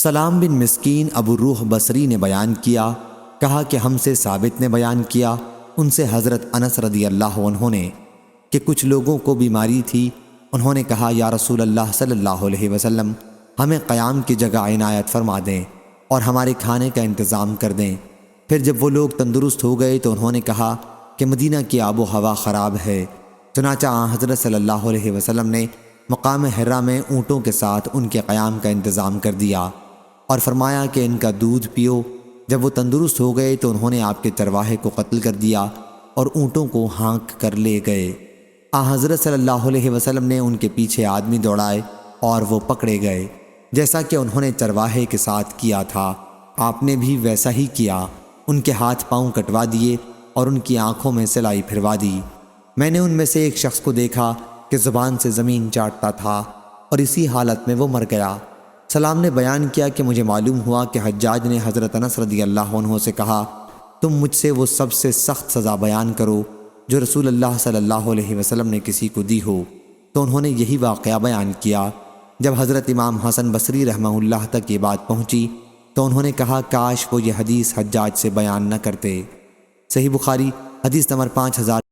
سلام بن مسکین ابو روح بصری نے بیان کیا، کہا کہ ہم سے ثابت نے بیان کیا، ان سے حضرت انس رضی اللہ عنہ نے، کہ کچھ لوگوں کو بیماری تھی۔ انہوں نے کہا یا رسول اللہ صلی اللہ علیہ وسلم، ہمیں قیام کی جگہ عنایت فرما دیں اور ہمارے کھانے کا انتظام کر دیں۔ پھر جب وہ لوگ تندرست ہو گئے تو انہوں نے کہا کہ مدینہ کی آب و ہوا خراب ہے۔ چنانچہ حضرت صلی اللہ علیہ وسلم نے مقام حرا میں اونٹوں کے ساتھ ان کے قیام کا انتظام کر دیا اور فرمایا کہ ان کا دودھ پیو۔ جب وہ تندرست ہو گئے تو انہوں نے آپ کے چرواہے کو قتل کر دیا اور اونٹوں کو ہانک کر لے گئے۔ حضرت صلی اللہ علیہ وسلم نے ان کے پیچھے آدمی دوڑائے اور وہ پکڑے گئے، جیسا کہ انہوں نے چرواہے کے ساتھ کیا تھا، آپ نے بھی ویسا ہی کیا۔ ان کے ہاتھ پاؤں کٹوا دیے اور ان کی آنکھوں میں سلائی پھروا دی۔ میں نے ان میں سے ایک شخص کو دیکھا کہ زبان سے زمین چاٹتا تھا اور اسی حالت میں وہ مر گیا۔ سلام نے بیان کیا کہ مجھے معلوم ہوا کہ حجاج نے حضرت انس رضی اللہ عنہ سے کہا، تم مجھ سے وہ سب سے سخت سزا بیان کرو جو رسول اللہ صلی اللہ علیہ وسلم نے کسی کو دی ہو۔ تو انہوں نے یہی واقعہ بیان کیا۔ جب حضرت امام حسن بصری رحمہ اللہ تک یہ بات پہنچی تو انہوں نے کہا کاش وہ یہ حدیث حجاج سے بیان نہ کرتے۔ صحیح بخاری حدیث نمبر 5000